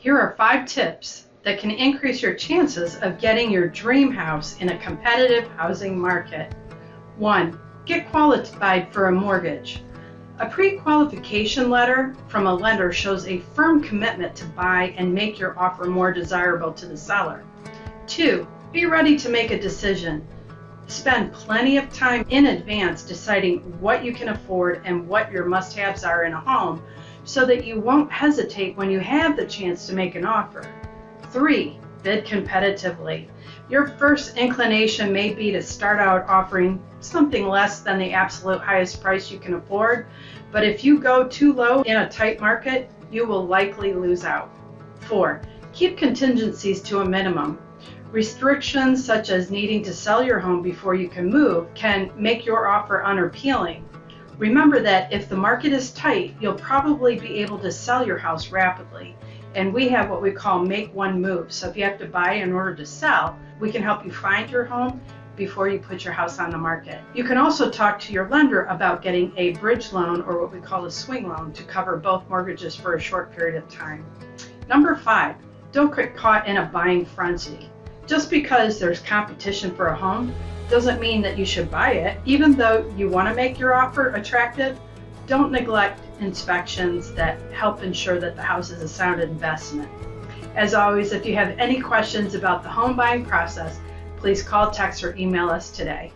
Here are 5 tips that can increase your chances of getting your dream house in a competitive housing market. 1. Get qualified for a mortgage. A pre-qualification letter from a lender shows a firm commitment to buy and make your offer more desirable to the seller. 2. Be ready to make a decision. Spend plenty of time in advance deciding what you can afford and what your must-haves are in a home so that you won't hesitate when you have the chance to make an offer. 3. Bid competitively. Your first inclination may be to start out offering something less than the absolute highest price you can afford, but if you go too low in a tight market, you will likely lose out. 4. Keep contingencies to a minimum. Restrictions such as needing to sell your home before you can move can make your offer unappealing. Remember that if the market is tight, you'll probably be able to sell your house rapidly. And we have what we call make one move. So if you have to buy in order to sell, we can help you find your home before you put your house on the market. You can also talk to your lender about getting a bridge loan, or what we call a swing loan, to cover both mortgages for a short period of time. Number 5, don't get caught in a buying frenzy. Just because there's competition for a home doesn't mean that you should buy it. Even though you want to make your offer attractive, don't neglect inspections that help ensure that the house is a sound investment. As always, if you have any questions about the home buying process, please call, text, or email us today.